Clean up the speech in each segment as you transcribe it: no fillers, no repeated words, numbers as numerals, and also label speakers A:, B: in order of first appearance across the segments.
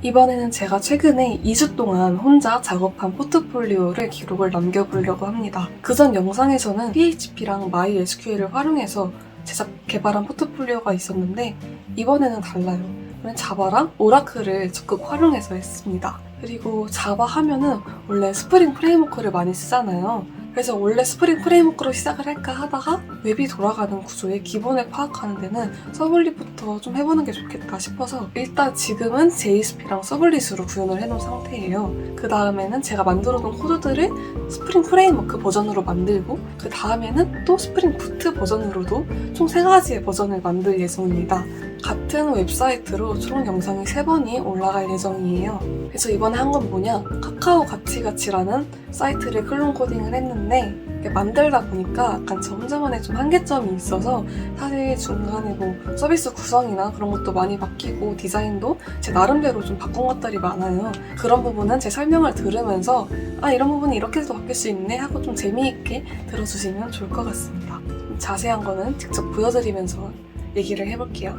A: 이번에는 제가 최근에 2주 동안 혼자 작업한 포트폴리오를 기록을 남겨보려고 합니다. 그전 영상에서는 PHP랑 MySQL을 활용해서 제작 개발한 포트폴리오가 있었는데 이번에는 달라요. 이번엔 자바랑 오라클을 적극 활용해서 했습니다. 그리고 자바 하면은 원래 스프링 프레임워크를 많이 쓰잖아요. 그래서 원래 스프링 프레임워크로 시작을 할까 하다가 웹이 돌아가는 구조의 기본을 파악하는 데는 서블릿부터 좀 해보는 게 좋겠다 싶어서 일단 지금은 JSP랑 서블릿으로 구현을 해놓은 상태예요. 그 다음에는 제가 만들어둔 코드들을 스프링 프레임워크 버전으로 만들고 그 다음에는 또 스프링 부트 버전으로도 총 3가지의 버전을 만들 예정입니다. 같은 웹사이트로 총 영상이 3번이 올라갈 예정이에요. 그래서 이번에 한 건 뭐냐, 카카오 가치가치라는 사이트를 클론 코딩을 했는데 만들다 보니까 약간 저 혼자만의 좀 한계점이 있어서 사실 중간에 뭐 서비스 구성이나 그런 것도 많이 바뀌고 디자인도 제 나름대로 좀 바꾼 것들이 많아요. 그런 부분은 제 설명을 들으면서 아, 이런 부분이 이렇게 해도 바뀔 수 있네 하고 좀 재미있게 들어주시면 좋을 것 같습니다. 자세한 거는 직접 보여드리면서 얘기를 해볼게요.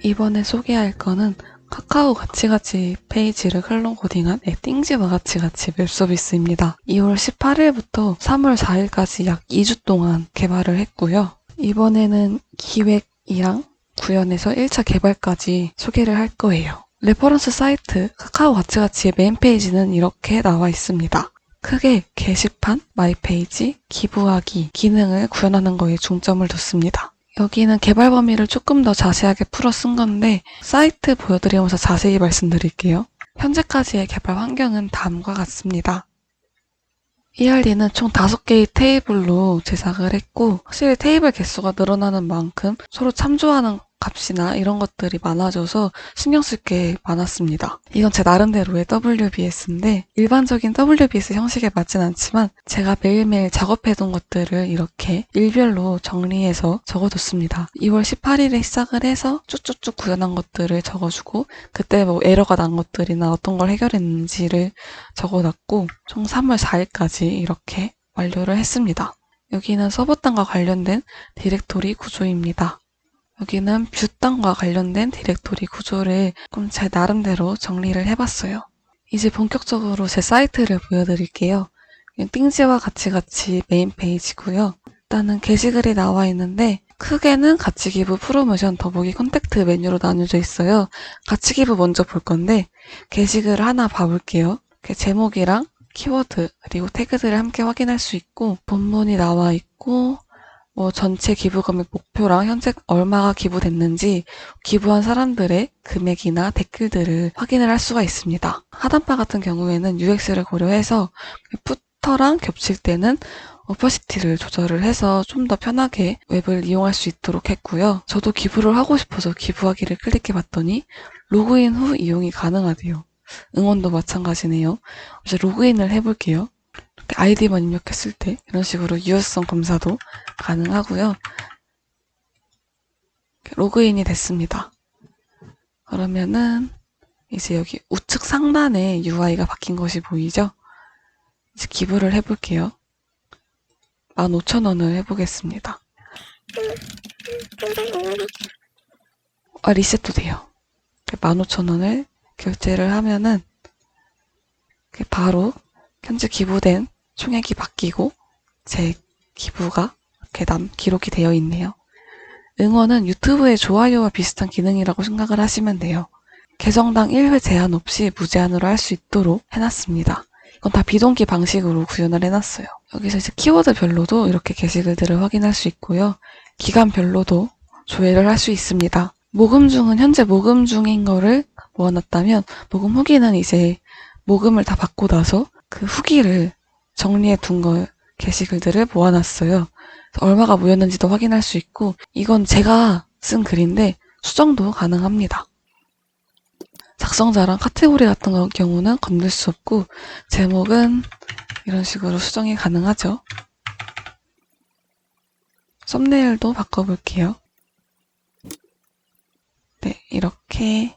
A: 이번에 소개할 거는 카카오 가치가치 페이지를 클론 코딩한 띵지와 가치가치 웹 서비스입니다. 2월 18일부터 3월 4일까지 약 2주 동안 개발을 했고요. 이번에는 기획이랑 구현해서 1차 개발까지 소개를 할 거예요. 레퍼런스 사이트 카카오 가치가치의 메인 페이지는 이렇게 나와 있습니다. 크게 게시판, 마이페이지, 기부하기 기능을 구현하는 거에 중점을 뒀습니다. 여기는 개발 범위를 조금 더 자세하게 풀어 쓴 건데 사이트 보여드리면서 자세히 말씀드릴게요. 현재까지의 개발 환경은 다음과 같습니다. ERD는 총 5개의 테이블로 제작을 했고 확실히 테이블 개수가 늘어나는 만큼 서로 참조하는 값이나 이런 것들이 많아져서 신경 쓸 게 많았습니다. 이건 제 나름대로의 WBS인데 일반적인 WBS 형식에 맞진 않지만 제가 매일매일 작업해둔 것들을 이렇게 일별로 정리해서 적어뒀습니다. 2월 18일에 시작을 해서 쭉쭉쭉 구현한 것들을 적어주고 그때 뭐 에러가 난 것들이나 어떤 걸 해결했는지를 적어놨고 총 3월 4일까지 이렇게 완료를 했습니다. 여기는 서버단과 관련된 디렉토리 구조입니다. 여기는 뷰단과 관련된 디렉토리 구조를 좀 제 나름대로 정리를 해봤어요. 이제 본격적으로 제 사이트를 보여드릴게요. 띵지와 가치가치 메인 페이지고요. 일단은 게시글이 나와 있는데 크게는 가치기부, 프로모션, 더보기, 컨택트 메뉴로 나뉘어져 있어요. 가치기부 먼저 볼 건데 게시글을 하나 봐볼게요. 제목이랑 키워드 그리고 태그들을 함께 확인할 수 있고 본문이 나와 있고 전체 기부 금액 목표랑 현재 얼마가 기부됐는지 기부한 사람들의 금액이나 댓글들을 확인을 할 수가 있습니다. 하단바 같은 경우에는 UX를 고려해서 푸터랑 겹칠 때는 오퍼시티를 조절을 해서 좀 더 편하게 웹을 이용할 수 있도록 했고요. 저도 기부를 하고 싶어서 기부하기를 클릭해 봤더니 로그인 후 이용이 가능하대요. 응원도 마찬가지네요. 이제 로그인을 해볼게요. 아이디만 입력했을 때 이런 식으로 유효성 검사도 가능하고요. 로그인이 됐습니다. 그러면은 이제 여기 우측 상단에 UI가 바뀐 것이 보이죠? 이제 기부를 해볼게요. 15,000원을 해보겠습니다. 리셋도 돼요. 15,000원을 결제를 하면은 바로 현재 기부된 총액이 바뀌고 제 기부가 이렇게 기록이 되어 있네요. 응원은 유튜브의 좋아요와 비슷한 기능이라고 생각을 하시면 돼요. 계정당 1회 제한 없이 무제한으로 할 수 있도록 해놨습니다. 이건 다 비동기 방식으로 구현을 해놨어요. 여기서 이제 키워드별로도 이렇게 게시글들을 확인할 수 있고요. 기간별로도 조회를 할 수 있습니다. 모금 중은 현재 모금 중인 거를 모아놨다면 모금 후기는 이제 모금을 다 받고 나서 그 후기를 정리해 둔 걸 게시글들을 모아놨어요. 얼마가 모였는지도 확인할 수 있고 이건 제가 쓴 글인데 수정도 가능합니다. 작성자랑 카테고리 같은 경우는 건들 수 없고 제목은 이런 식으로 수정이 가능하죠. 썸네일도 바꿔볼게요. 네, 이렇게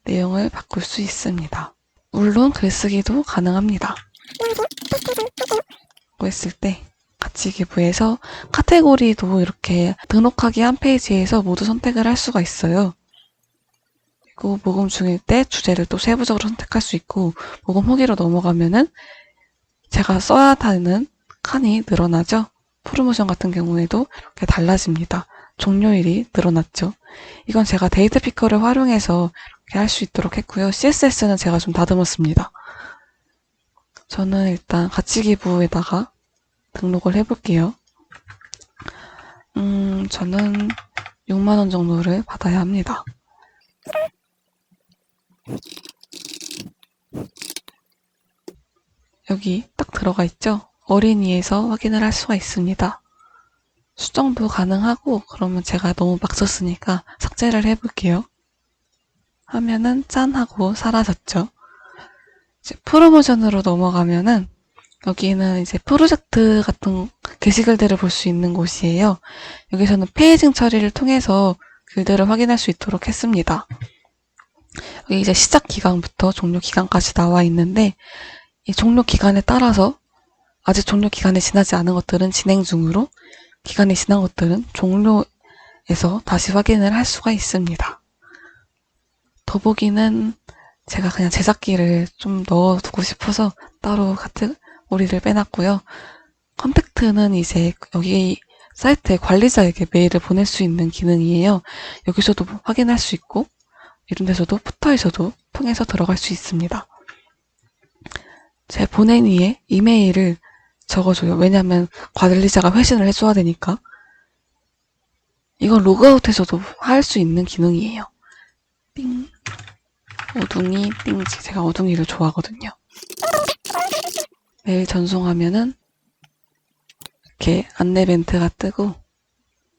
A: 내용을 바꿀 수 있습니다. 물론 글쓰기도 가능합니다. 했을 때 가치 기부에서 카테고리도 이렇게 등록하기 한 페이지에서 모두 선택을 할 수가 있어요. 있고, 모금 중일 때 주제를 또 세부적으로 선택할 수 있고, 모금 후기로 넘어가면은 제가 써야 하는 칸이 늘어나죠. 프로모션 같은 경우에도 이렇게 달라집니다. 종료일이 늘어났죠. 이건 제가 데이트 피커를 활용해서 이렇게 할 수 있도록 했고요. CSS는 제가 좀 다듬었습니다. 저는 일단 가치기부에다가 등록을 해볼게요. 저는 6만원 정도를 받아야 합니다. 여기 딱 들어가 있죠? 어린이에서 확인을 할 수가 있습니다. 수정도 가능하고, 그러면 제가 너무 막 썼으니까 삭제를 해볼게요. 하면은 짠 하고 사라졌죠. 이제 프로모션으로 넘어가면은 여기는 이제 프로젝트 같은 게시글들을 볼 수 있는 곳이에요. 여기서는 페이징 처리를 통해서 글들을 확인할 수 있도록 했습니다. 여기 이제 시작 기간부터 종료 기간까지 나와 있는데, 이 종료 기간에 따라서 아직 종료 기간이 지나지 않은 것들은 진행 중으로, 기간이 지난 것들은 종료에서 다시 확인을 할 수가 있습니다. 더보기는 제가 그냥 제작기를 좀 넣어두고 싶어서 따로 카테고리를 빼놨고요. 컨택트는 이제 여기 사이트의 관리자에게 메일을 보낼 수 있는 기능이에요. 여기서도 확인할 수 있고, 이런 데서도 푸터에서도 통해서 들어갈 수 있습니다. 제 보낸 이에 이메일을 적어줘요. 왜냐면 관리자가 회신을 해줘야 되니까. 이건 로그아웃해서도 할 수 있는 기능이에요. 띵. 어둥이 띵지. 제가 어둥이를 좋아하거든요. 메일 전송하면은 이렇게 안내 멘트가 뜨고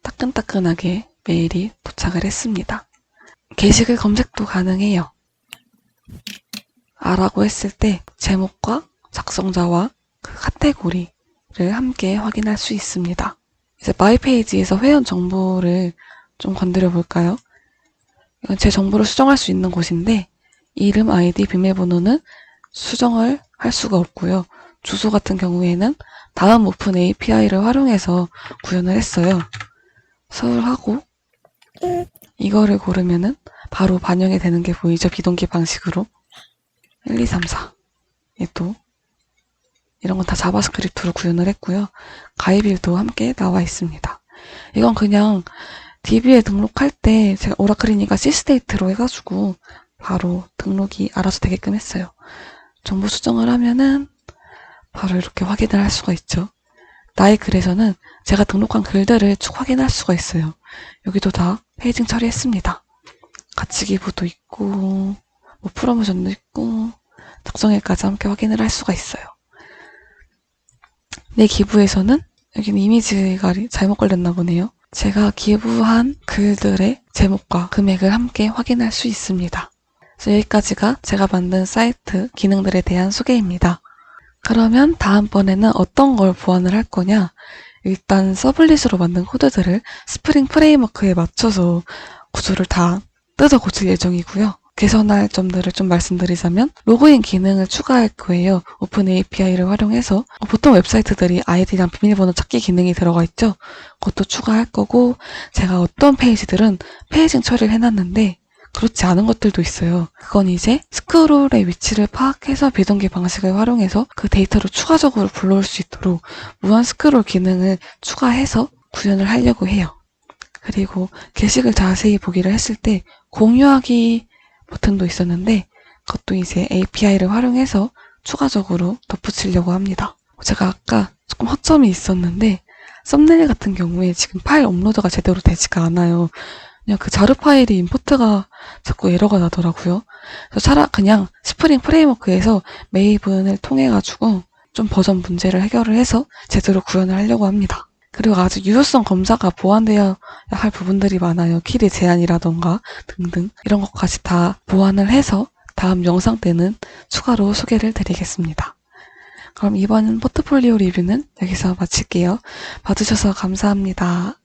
A: 따끈따끈하게 메일이 도착을 했습니다. 게시글 검색도 가능해요. 아라고 했을 때 제목과 작성자와 그 카테고리를 함께 확인할 수 있습니다. 이제 마이 페이지에서 회원 정보를 좀 건드려 볼까요? 이건 제 정보를 수정할 수 있는 곳인데, 이름, 아이디, 비밀번호는 수정을 할 수가 없고요. 주소 같은 경우에는 다음 오픈 API를 활용해서 구현을 했어요. 서울하고 이거를 고르면은 바로 반영이 되는 게 보이죠? 비동기 방식으로. 1, 2, 3, 4. 또 이런 건 다 자바스크립트로 구현을 했고요. 가입일도 함께 나와 있습니다. 이건 그냥 DB에 등록할 때 제가 오라클이니까 시스테이트로 해가지고 바로 등록이 알아서 되게끔 했어요. 정보 수정을 하면은 바로 이렇게 확인을 할 수가 있죠. 나의 글에서는 제가 등록한 글들을 쭉 확인할 수가 있어요. 여기도 다 페이징 처리했습니다. 가치기부도 있고, 뭐 프로모션도 있고, 작성일까지 함께 확인을 할 수가 있어요. 내 기부에서는 여기는 이미지가 잘못 걸렸나 보네요. 제가 기부한 글들의 제목과 금액을 함께 확인할 수 있습니다. 그래서 여기까지가 제가 만든 사이트 기능들에 대한 소개입니다. 그러면 다음번에는 어떤 걸 보완을 할 거냐? 일단 서블릿으로 만든 코드들을 스프링 프레임워크에 맞춰서 구조를 다 뜯어 고칠 예정이고요. 개선할 점들을 좀 말씀드리자면 로그인 기능을 추가할 거예요. 오픈 API를 활용해서 보통 웹사이트들이 아이디랑 비밀번호 찾기 기능이 들어가 있죠. 그것도 추가할 거고, 제가 어떤 페이지들은 페이징 처리를 해놨는데 그렇지 않은 것들도 있어요. 그건 이제 스크롤의 위치를 파악해서 비동기 방식을 활용해서 그 데이터를 추가적으로 불러올 수 있도록 무한 스크롤 기능을 추가해서 구현을 하려고 해요. 그리고 게시글 자세히 보기를 했을 때 공유하기 버튼도 있었는데 그것도 이제 API를 활용해서 추가적으로 덧붙이려고 합니다. 제가 아까 조금 허점이 있었는데 썸네일 같은 경우에 지금 파일 업로드가 제대로 되지가 않아요. 그냥 그 자르 파일이 임포트가 자꾸 에러가 나더라고요. 그래서 그냥 스프링 프레임워크에서 메이븐을 통해가지고 좀 버전 문제를 해결을 해서 제대로 구현을 하려고 합니다. 그리고 아직 유효성 검사가 보완되어야 할 부분들이 많아요. 키리 제한이라던가 등등 이런 것까지 다 보완을 해서 다음 영상 때는 추가로 소개를 드리겠습니다. 그럼 이번 포트폴리오 리뷰는 여기서 마칠게요. 봐주셔서 감사합니다.